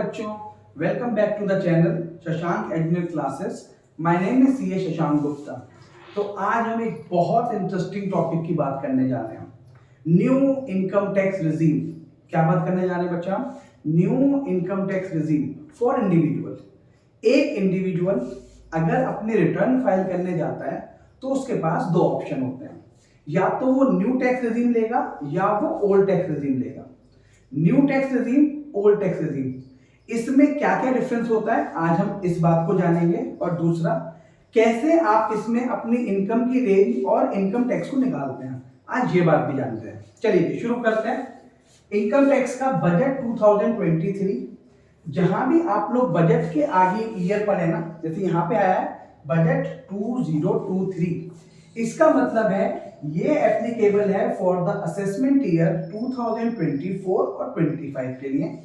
बच्चों, welcome back to the channel Shashank education classes. My name is CA Shashank Gupta. तो आज हम एक बहुत इंटरेस्टिंग टॉपिक की बात करने जा रहे हैं, न्यू इनकम टैक्स रिजीम। क्या बात करने जा रहे हैं बच्चा? New income tax regime for individual. एक इंडिविजुअल अगर अपने रिटर्न फाइल करने जाता है तो उसके पास दो ऑप्शन होते हैं, या तो वो न्यू टैक्स रिजीम लेगा या वो ओल्ड टैक्स रिजीम लेगा। New tax regime, old tax regime, इसमें क्या क्या डिफरेंस होता है आज हम इस बात को जानेंगे। और दूसरा, कैसे आप इसमें अपनी इनकम की रेंज और इनकम टैक्स को निकालते हैं, आज ये बात भी जानते हैं। चलिए शुरू करते हैं। इनकम टैक्स का बजट 2023, जहां भी आप लोग बजट के आगे ईयर पढ़े ना, जैसे यहां पे आया है बजट 2023, इसका मतलब है ये एप्लीकेबल है फॉर द असेसमेंट ईयर 2024 और 25 के लिए,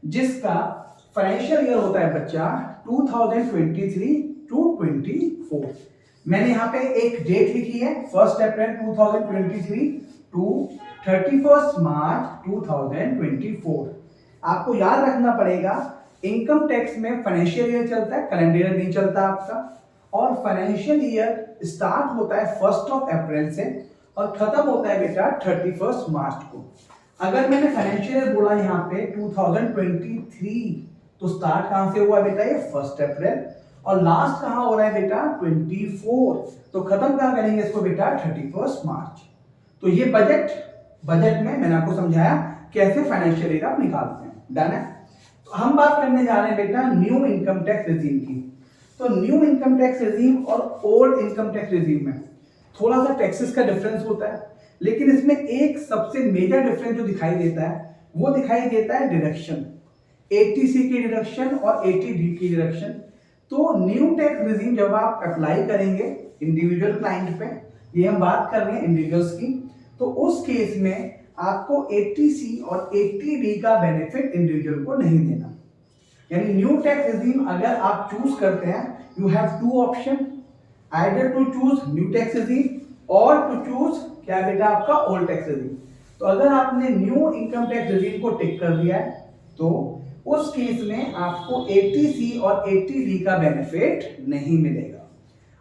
जिसका फाइनेंशियल ईयर होता है बच्चा 2023 टू 24। मैंने यहाँ पे एक डेट लिखी है 1 अप्रैल 2023 टू 31 मार्च 2024। आपको याद रखना पड़ेगा, इनकम टैक्स में फाइनेंशियल ईयर चलता है, कैलेंडर ईयर नहीं चलता आपका। और फाइनेंशियल ईयर स्टार्ट होता है 1 अप्रैल से और खत्म होता है बेटा 31 मार्च को। अगर मैंने फाइनेंशियल ईयर बोला यहाँ पे 2023, तो स्टार्ट कहां से हुआ बेटा? ये 1 अप्रैल, और लास्ट कहां हो रहा है बेटा? 24, तो खत्म कहां करेंगे इसको बेटा? 31 मार्च। तो ये बजट में मैंने आपको समझाया कैसे फाइनेंशियल ईयर आप निकालते हैं। डन है। तो हम बात करने जा रहे हैं बेटा न्यू इनकम टैक्स रिजीम की। तो न्यू इनकम टैक्स रिजीम और ओल्ड इनकम टैक्स रिजीम में थोड़ा सा टैक्सेस का डिफरेंस होता है, लेकिन इसमें एक सबसे मेजर डिफरेंस जो दिखाई देता है वो दिखाई देता है डिडक्शन, 80C की डिडक्शन और 80D की डिडक्शन। तो न्यू टैक्स रिजीम जब आप अप्लाई करेंगे इंडिविजुअल क्लाइंट पे, ये हम बात कर रहे हैं इंडिविजुअल्स की, तो उस केस में आपको 80C और 80D का बेनिफिट इंडिविजुअल को नहीं देना। यानी न्यू टैक्स रिजीम अगर आप चूज करते हैं, you have two option, either to choose new tax regime और टू चूज क्या बेटा आपका ओल्ड टैक्स रिजीम। तो अगर आपने न्यू इनकम टैक्स रिजीम को टिक कर दिया है तो उस केस में आपको 80C और 80D का बेनिफिट नहीं मिलेगा।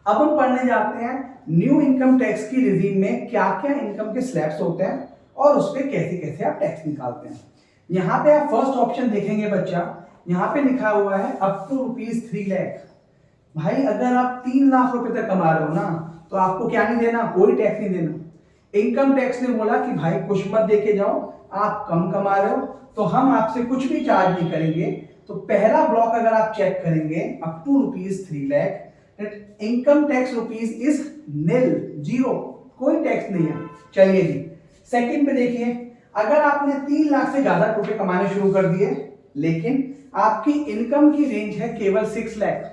अब हम पढ़ने जाते हैं न्यू इनकम टैक्स की रिजीम में क्या क्या इनकम के स्लैब्स होते हैं और उस पर कैसे कैसे आप टैक्स निकालते हैं। यहाँ पे आप फर्स्ट ऑप्शन देखेंगे बच्चा, यहाँ पे लिखा हुआ है अप टू ₹3 लाख। भाई अगर आप 3 लाख रुपए तक कमा रहे हो ना, तो आपको क्या नहीं देना? कोई टैक्स नहीं देना। इनकम टैक्स ने बोला कि भाई कुछ मत देके जाओ, आप कम कमा रहे हो तो हम आपसे कुछ भी चार्ज नहीं करेंगे। तो पहला ब्लॉक अगर आप चेक करेंगे up to ₹3 lakh, income tax rupees is nil, zero, कोई टैक्स नहीं है। चलिए जी, सेकंड पे देखिए, अगर आपने 3 लाख से ज्यादा रुपए कमाने शुरू कर दिए लेकिन आपकी इनकम की रेंज है केवल 6 लाख,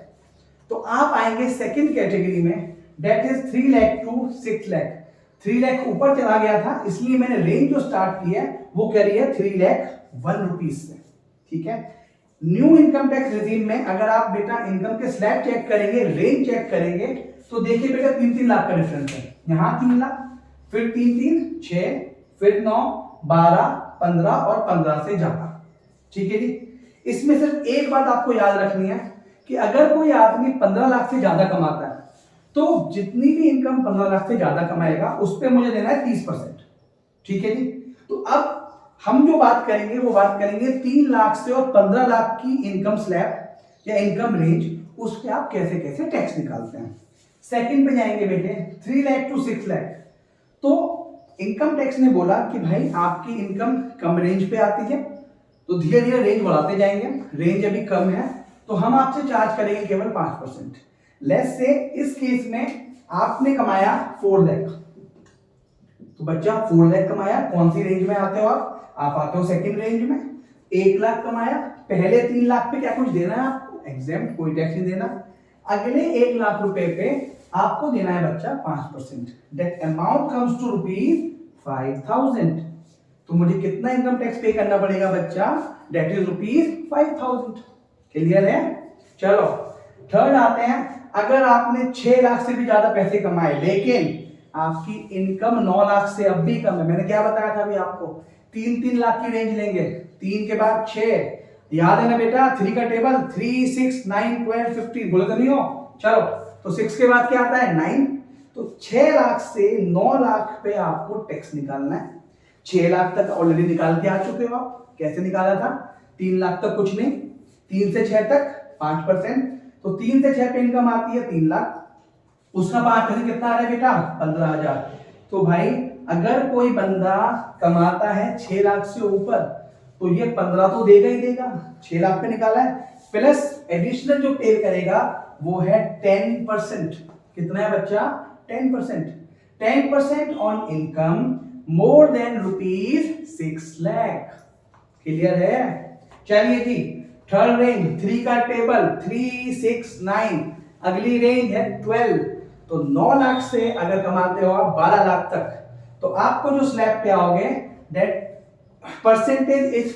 तो आप आएंगे सेकंड कैटेगरी में, that is 3 lakh to 6 lakh. 3 lakh ऊपर चला गया था, इसलिए मैंने रेंज जो स्टार्ट की है वो करी है 3,01 रुपीज से। ठीक है। न्यू इनकम टैक्स रिजीम में अगर आप बेटा इनकम के स्लैब चेक करेंगे, रेंज चेक करेंगे, तो देखिए बेटा 3-3 लाख का डिफरेंस है। यहां 3 लाख, फिर 3-3 6, फिर 9 12 15 और 15 से ज्यादा। ठीक है जी। इसमें सिर्फ एक बात आपको याद रखनी है कि अगर कोई आदमी 15 लाख से ज्यादा कमाता है तो जितनी भी इनकम 15 लाख से ज्यादा कमाएगा उस पर मुझे देना है 30%। ठीक है जी। तो अब हम जो बात करेंगे वो बात करेंगे 3 लाख से और 15 लाख की इनकम स्लैब या इनकम रेंज, उस पर आप कैसे कैसे टैक्स निकालते हैं। सेकंड पे जाएंगे बेटे 3 लाख टू 6 लाख। तो इनकम टैक्स ने बोला कि भाई आपकी इनकम कम रेंज पे आती है, तो धीरे धीरे रेंज बढ़ाते जाएंगे, रेंज अभी कम है तो हम आपसे चार्ज करेंगे केवल 5%। लेट्स से इस केस में आपने कमाया 4 लाख, तो बच्चा 4 लाख कमाया, कौन सी रेंज में आते हो आप आते हो सेकंड रेंज में। 1 लाख कमाया, पहले 3 लाख पे क्या कुछ देना है आपको? एग्जेम्प्ट, कोई टैक्स नहीं देना। अगले 1 लाख रुपए पे आपको देना है बच्चा 5%। That amount comes to ₹5,000। तो मुझे कितना इनकम टैक्स पे करना पड़ेगा बच्चा? That is ₹5,000। क्लियर है? चलो थर्ड आते हैं, अगर आपने 6 लाख से भी ज्यादा पैसे कमाए लेकिन आपकी इनकम 9 लाख से अब भी कम है, मैंने क्या बताया था अभी आपको? 3-3 लाख की रेंज लेंगे, 3 के बाद 6, याद है ना बेटा, 3 का टेबल 3, 6, 9, 12, 15 बोले तो नहीं हो। चलो तो 6 के बाद क्या आता है 9। तो 6 लाख से 9 लाख पे आपको टैक्स निकालना है। 6 लाख तक ऑलरेडी निकाल के आ चुके हो आप। कैसे निकाला था? 3 लाख तक कुछ नहीं, 3 से 6 तक 5%। तो 3 से 6 पे इनकम आती है 3 लाख, उसका 5% कितना आ रहा है बेटा? 15,000। तो भाई अगर कोई बंदा कमाता है 6 लाख से ऊपर तो ये 15 तो देगा ही देगा, 6 लाख पे निकाला है, प्लस एडिशनल जो पे करेगा वो है 10%। कितना है बच्चा? 10%। 10% on income more than ₹6 lakh. Clear है? चलिए जी, थर्ड रेंज 3 का टेबल 3, 6, 9, अगली रेंज है 12। तो 9 लाख से अगर कमाते हो आप 12 लाख तक, तो आपको जो स्लैब पे आओगे दैट परसेंटेज इज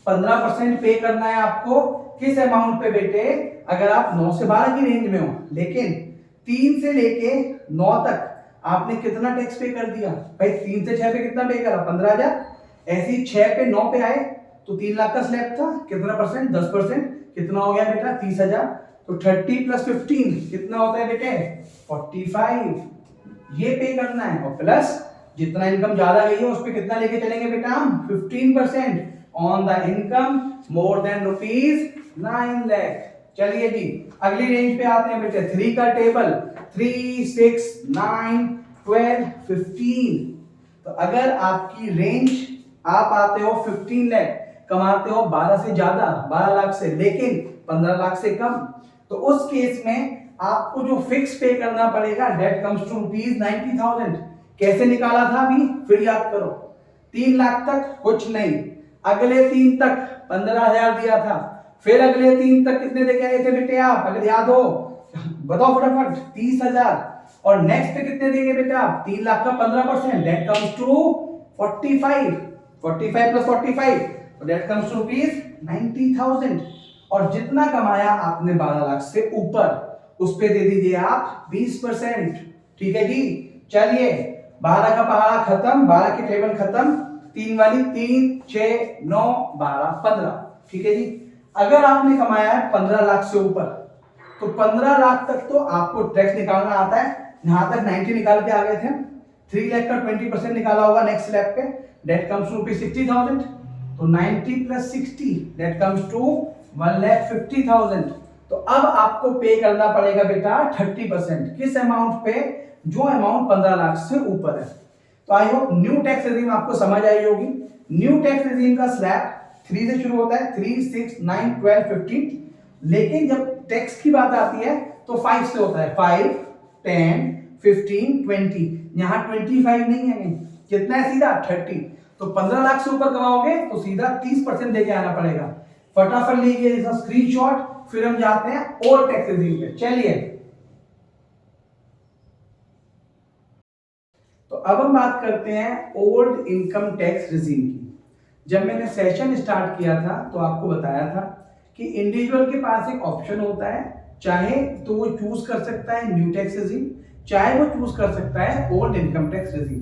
15% पे करना है आपको। किस अमाउंट पे बेटे? अगर आप 9 से 12 की रेंज में हो, लेकिन 3 से लेके 9 तक आपने कितना टैक्स पे कर दिया भाई? 3 से 6 पे कितना पे करा? 15,000। ऐसे ही 6 पे 9 पे आए तो 3 लाख का स्लैब था, कितना परसेंट? 10%। कितना हो गया बेटा? 30,000। तो 30 प्लस 15 कितना होता है बेटे? 45। ये पे करना है, और प्लस जितना इनकम ज्यादा गई है उस पे कितना लेके चलेंगे बेटा हम? 15% on the income more than ₹9 lakh. चलिए जी, अगली रेंज पे आते हैं बेटे। 3 का टेबल 3, 6, 9, 12, 15। तो अगर आपकी रेंज आप आते हो 15 लाख, कमाते हो 12 से ज्यादा, 12 लाख से, लेकिन 15 लाख से कम, तो उस केस में आपको जो फिक्स पे करना पड़ेगा दैट कम्स टू ₹90,000। कैसे निकाला था अभी? फिर याद करो। 3 लाख तक कुछ नहीं, अगले 3 तक 15,000 दिया था, फिर अगले 3 तक कितने देके आए थे बेटे आप? अगर याद हो बताओ फटाफट। 30,000। और नेक्स्ट पे कितने देंगे बेटा आप? 3 लाख का 15%, that comes to 45। 45 plus 45, that comes to ₹90,000। और जितना कमाया आपने 12 लाख से ऊपर, उस पे दे दीजिए आप 20%। ठीक है जी। चलिए, 12 का पहाड़ा खत्म, 12 की टेबल खत्म, 3 वाली 3, 6, 9, 12, 15। ठीक है जी। अगर आपने कमाया है 15 लाख से ऊपर, तो 15 लाख तक तो आपको टैक्स निकालना आता है। यहां तक 90 निकाल के आ गए थे। 3 लाख का 20% निकाला होगा नेक्स्ट स्लैब पे, दैट कम्स टू ₹60,000। तो 90 प्लस 60 दैट कम्स टू 1,50,000। तो अब आपको पे करना पड़ेगा बेटा 30%। किस अमाउंट पे? जो अमाउंट 15 लाख से ऊपर है। तो I hope new tax regime आपको समझ आई होगी। न्यू टैक्स रेजिम का स्लैब 3 से शुरू होता है, 3, 6, 9, 12, 15। लेकिन जब टैक्स की बात आती है तो 5 से होता है, 5, 10, 15, 20। यहां 25 नहीं है, कितना है? सीधा 30। तो 15 लाख से ऊपर कमाओगे तो सीधा 30% देके आना पड़ेगा। फटाफट लीजिए इसका स्क्रीनशॉट, फिर हम जाते हैं और टैक्स रेजिम पे। चलिए, तो अब हम बात करते हैं ओल्ड इनकम टैक्स रेजिम की। जब मैंने सेशन स्टार्ट किया था तो आपको बताया था कि इंडिविजुअल के पास एक ऑप्शन होता है, चाहे तो वो चूज कर सकता है न्यू टैक्स रेजिम, चाहे वो चूज कर सकता है ओल्ड इनकम टैक्स रेजिम।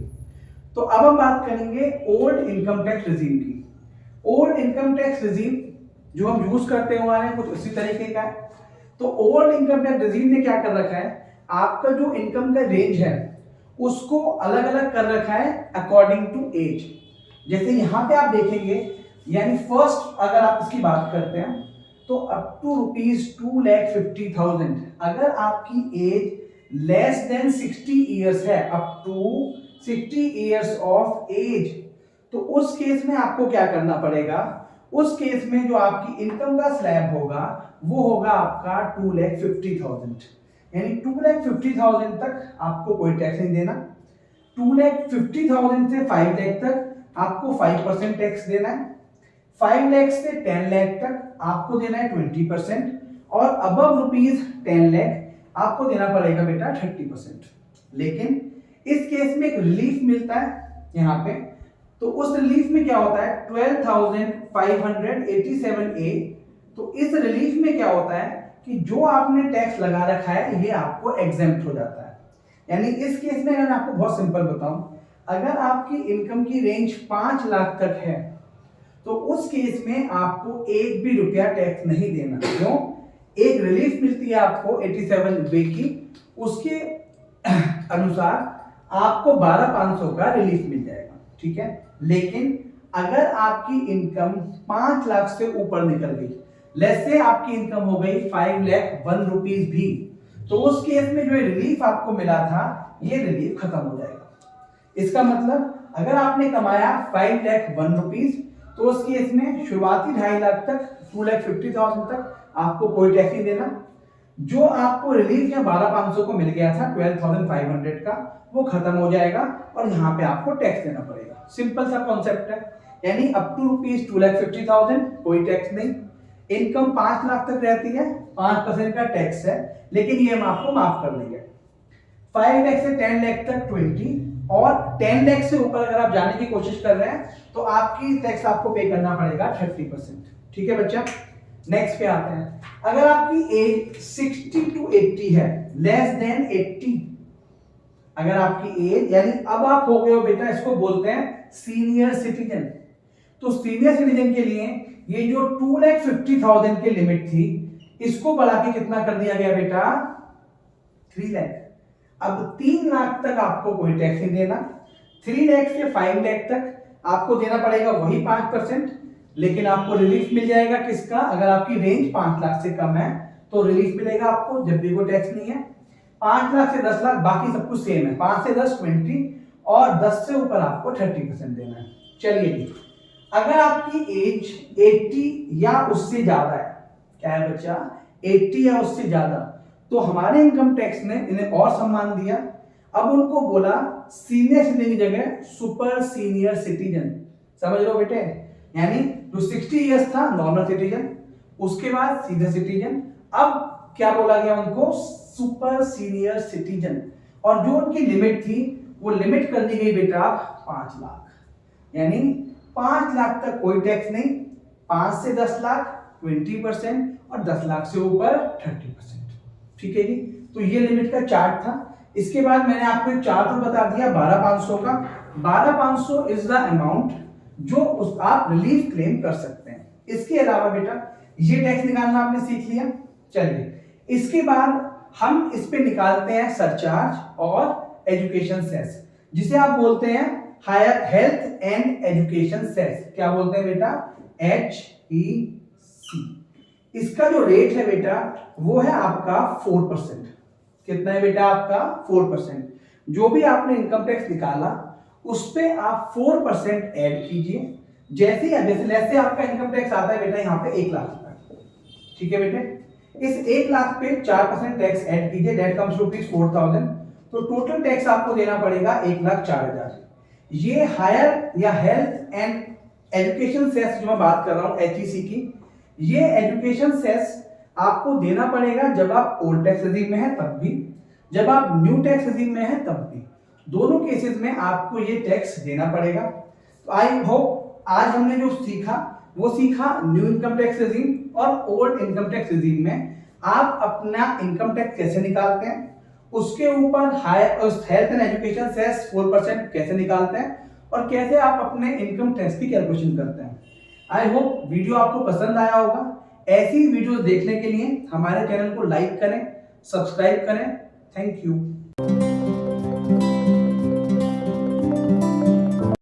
तो अब हम बात करेंगे ओल्ड इनकम टैक्स रेजिम की। ओल्ड इनकम टैक्स रेजिम जो हम यूज करते हुए हैं कुछ इसी तरीके का है। तो ओल्ड इनकम टैक्स रेजिम ने क्या कर रखा है? आपका जो इनकम का रेंज है उसको अलग अलग कर रखा है अकॉर्डिंग टू एज। जैसे यहां पे आप देखेंगे, यानी फर्स्ट अगर आप इसकी बात करते हैं तो अप टू ₹2,50,000। अगर आपकी एज लेस देन 60 इयर्स है, up to 60 years of age, तो उस केस में आपको क्या करना पड़ेगा? उस केस में जो आपकी इनकम का स्लैब होगा वो होगा आपका 2,50,000। यानी 2,50,000 तक आपको कोई टैक्स नहीं देना। 2,50,000 से 5 लाख तक आपको 5% टैक्स देना है। 5 लाख से 10 लाख तक आपको देना है 20%, और अबव ₹10 लाख आपको देना पड़ेगा बेटा 30%। लेकिन इस केस में एक रिलीफ मिलता है यहाँ पे। तो उस रिलीफ में क्या होता है? 12,587A। तो इस रिलीफ में क्या होता है कि जो आपने टैक्स लगा रखा है ये आपको एग्जेम्प्ट हो जाता है। यानी इस केस में अगर आपको बहुत सिंपल बताऊं, अगर आपकी इनकम की रेंज 5 लाख तक है तो उस केस में आपको एक भी रुपया टैक्स नहीं देना। क्यों? एक रिलीफ मिलती है आपको 87 की, उसके अनुसार आपको 12,500 का रिलीफ मिल जाएगा, ठीक है। लेकिन अगर आपकी इनकम 5 लाख से ऊपर निकल गई, लेट्स से आपकी इनकम हो गई 5,01 रुपीज भी, तो उस केस में जो रिलीफ आपको मिला था ये रिलीफ खत्म हो जाएगा। इसका मतलब अगर आपने कमाया 5,01 रुपीज, तो उस केस में शुरुआती 2.5 लाख तक 2,50,000 तक आपको कोई टैक्स नहीं देना। जो आपको रिलीफ या 12,500 को मिल गया था 12,500 का, वो खत्म हो जाएगा और यहाँ पे आपको टैक्स देना पड़ेगा। सिंपल सा कॉन्सेप्ट है, यानी अप टू रुपीज 2,50,000 कोई टैक्स नहीं। इनकम 5 लाख तक रहती है, 5% का टैक्स है, लेकिन ये हम आपको माफ कर देंगे। 5 लाख से 10 लाख तक 20, और 10 लाख से ऊपर अगर आप जाने की कोशिश कर रहे हैं तो आपकी टैक्स आपको पे करना पड़ेगा 30%। ठीक है बच्चा, नेक्स्ट पे आते हैं। अगर आपकी एज 60 to 80 है, लेस देन 80, अगर आपकी एज यानी अब आप हो गए हो बेटा, इसको बोलते हैं सीनियर सिटीजन। तो सीनियर सिटीजन के लिए ये जो 2,50,000 की लिमिट थी, इसको बढ़ा के कितना कर दिया गया बेटा? 3 लाख। अब 3 लाख तक आपको कोई टैक्स नहीं देना। 3 लाख से 5 लाख तक आपको देना पड़ेगा वही 5%, लेकिन आपको रिलीफ मिल जाएगा किसका? अगर आपकी रेंज 5 लाख से कम है तो रिलीफ मिलेगा आपको, जब भी कोई टैक्स नहीं है। 5 लाख से 10 लाख बाकी सब कुछ सेम है, 5 से 10 20, और 10 से ऊपर आपको 30% देना है। चलिए, अगर आपकी एज 80 या उससे ज्यादा है, क्या है बच्चा? 80 या उससे ज्यादा, तो हमारे इनकम टैक्स ने इन्हें और सम्मान दिया। अब उनको बोला सीनियर सिटीजन की जगह सुपर सीनियर सिटीजन। समझ लो बेटे, यानी जो 60 इयर्स था नॉर्मल सिटीजन, उसके बाद सीनियर सिटीजन, अब क्या बोला गया उनको? Super senior citizen. और जो उनकी लिमिट थी वो लिमिट कर दी गई बेटा 5 लाख, यानी 5 लाख तक कोई टैक्स नहीं, 5 से 10 लाख 20%, और 10 लाख से ऊपर 30%। ठीक है जी, तो ये लिमिट का चार्ट था। इसके बाद मैंने आपको एक चार्ट और बता दिया 12,500 का। 12,500 इज द अमाउंट जो आप रिलीफ क्लेम कर सकते हैं। इसके अलावा बेटा ये टैक्स निकालना आपने सीख लिया। चलिए, इसके बाद हम इस पे निकालते हैं सरचार्ज और एजुकेशन सेस, जिसे आप बोलते हैं higher health and education cess. क्या बोलते हैं बेटा? HEC। इसका जो रेट है बेटा वो है आपका 4%। कितना है बेटा? आपका 4%। जो भी आपने इनकम टैक्स निकाला उस पे आप 4% ऐड कीजिए। जैसे आपका इनकम टैक्स आता है बेटा यहाँ पे 1 लाख रुपए, ठीक है बेटे, इस 1 लाख पे 4% टैक्स ऐड कीजिए, दैट कम्स टू 4,000। तो टोटल टैक्स आपको देना पड़ेगा 1,04,000। ये हायर या हेल्थ एंड एजुकेशन सेस जो मैं बात कर रहा हूँ HEC की, ये एजुकेशन सेस आपको देना पड़ेगा जब आप ओल्ड टैक्स रेजिम में है तब भी, जब आप न्यू टैक्स रेजिम में है तब भी। दोनों केसेस में आपको ये टैक्स देना पड़ेगा। तो आई होप आज हमने जो सीखा वो सीखा न्यू इनकम टैक्स रेजिम और ओल्ड इनकम टैक्स रेजिम में आप अपना इनकम टैक्स कैसे निकालते हैं, उसके ऊपर हेल्थ एंड एजुकेशन सेस 4% कैसे निकालते हैं, और कैसे आप अपने इनकम टैक्स की कैलकुलेशन करते हैं। आई होप वीडियो आपको पसंद आया होगा। ऐसी वीडियो देखने के लिए हमारे चैनल को लाइक करें, सब्सक्राइब करें। Thank you.